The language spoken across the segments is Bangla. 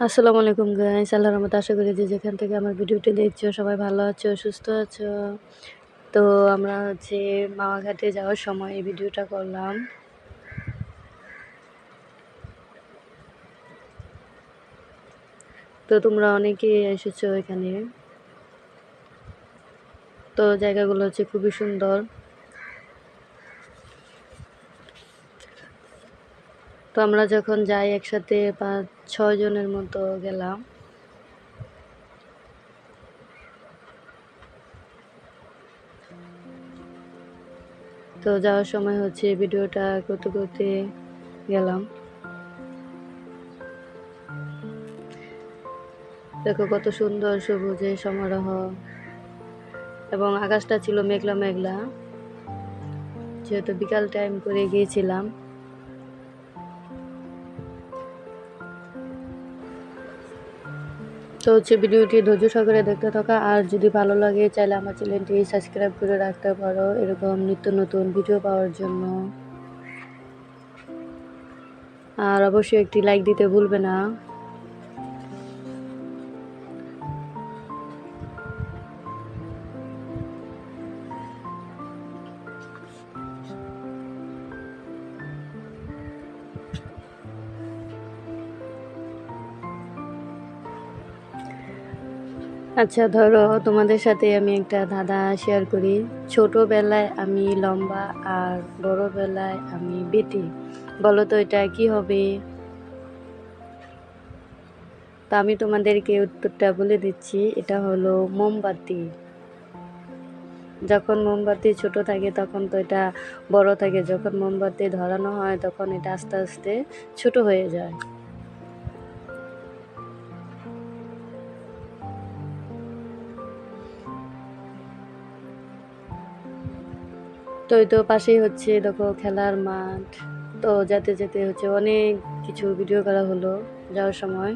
আসসালামু আলাইকুম গাইস। আল্লাহর রহমতে আশা করি যে যেখান থেকে আমার ভিডিওটি দেখছো সবাই ভালো আছো, সুস্থ আছো। তো আমরা মাওয়া ঘাটে যাওয়ার সময় এই ভিডিওটা করলাম। তো তোমরা অনেকেই এসেছো এখানে। তো জায়গাগুলো খুবই সুন্দর। তো আমরা যখন যাই একসাথে 5-6 জনের মতো গেলাম। তো যাওয়ার সময় ভিডিওটা করতে করতে গেলাম। দেখো কত সুন্দর সবুজে সমারোহ, এবং আকাশটা ছিল মেঘলা মেঘলা, যেহেতু বিকাল টাইম করে গিয়েছিলাম। তো ভিডিওটি ধৈর্য সহকারে দেখতে থাকা, আর যদি ভালো লাগে চাইলে আমার চ্যানেলটি সাবস্ক্রাইব করে রাখতে পারো এরকম নিত্য নতুন ভিডিও পাওয়ার জন্য। আর অবশ্যই একটি লাইক দিতে ভুলবে না। আচ্ছা ধরো তোমাদের সাথে আমি একটা ধাঁধা শেয়ার করি। ছোটবেলায় আমি লম্বা আর বড়বেলায় আমি বেটে, বলো তো এটা কি হবে? তা আমি তোমাদেরকে উত্তরটা বলে দিচ্ছি, এটা হলো মোমবাতি। যখন মোমবাতি ছোট থাকে তখন তো এটা বড় থাকে, যখন মোমবাতি ধরানো হয় তখন এটা আস্তে আস্তে ছোট হয়ে যায়। তো এই তো পাশেই দেখো খেলার মাঠ। তো যেতে যেতে অনেক কিছু ভিডিও করা হলো যাওয়ার সময়।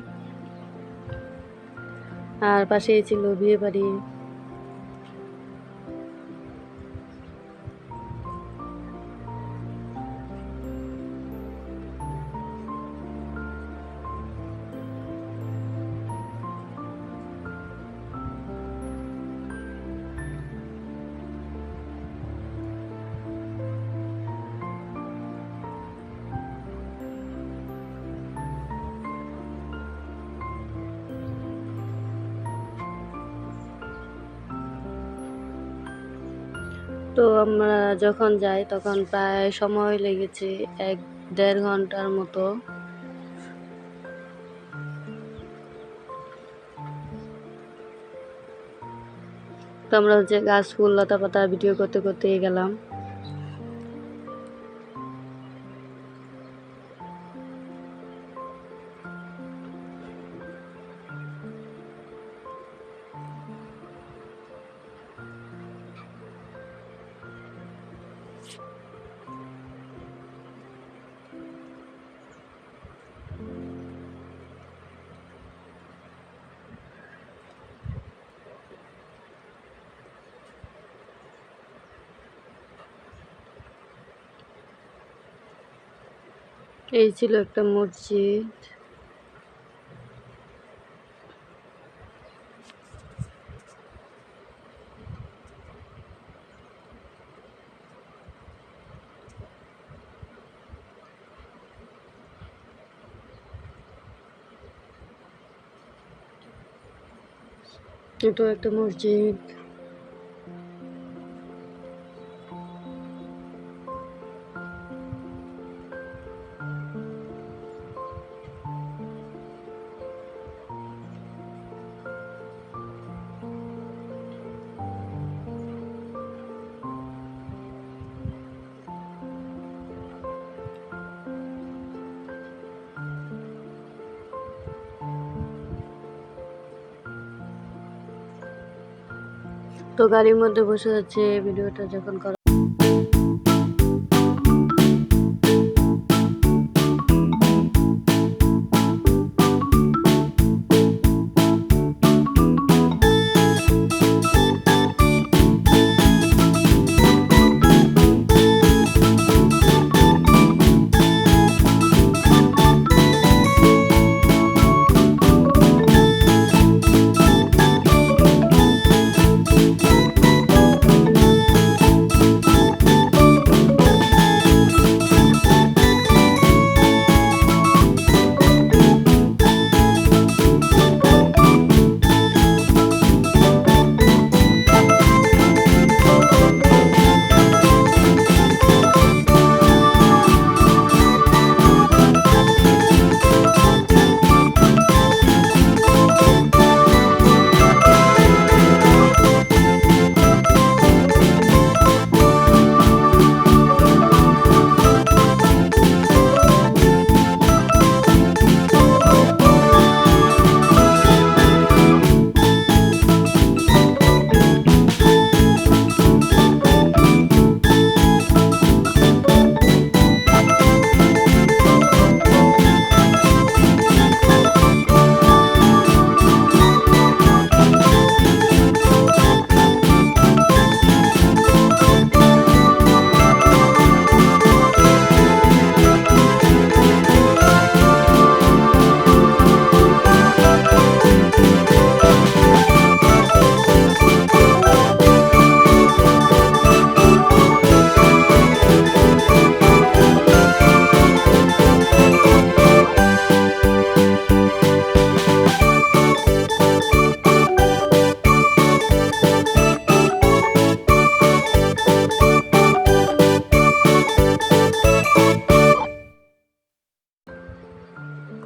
আর পাশেই ছিল বিয়ে বাড়ি। তো আমরা যখন যাই তখন প্রায় সময় লেগেছে 1-1.5 ঘন্টার মতো। তো আমরা গাছ ফুল লতা পাতা ভিডিও করতে করতে গেলাম। এই ছিল একটা মসজিদ। এটা একটা মসজিদ। তো গাড়ির মধ্যে বসে ভিডিওটা যখন করা।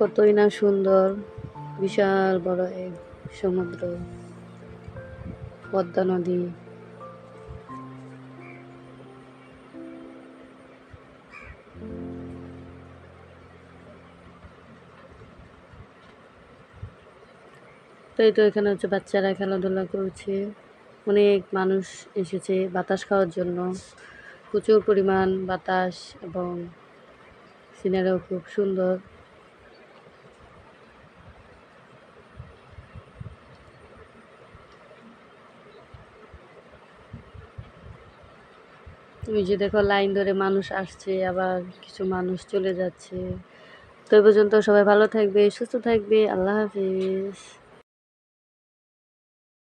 কতই না সুন্দর, বিশাল বড় এক সমুদ্র, পদ্মা নদী। তো এই তো এখানে হচ্ছে বাচ্চারা খেলাধুলা করছে, অনেক মানুষ এসেছে বাতাস খাওয়ার জন্য, প্রচুর পরিমাণ বাতাস এবং সিনারিও খুব সুন্দর। ওই যে দেখো লাইন ধরে মানুষ আসছে, আবার কিছু মানুষ চলে যাচ্ছে। তো এই পর্যন্ত সবাই ভালো থাকবে, সুস্থ থাকবে, আল্লাহ হাফিজ।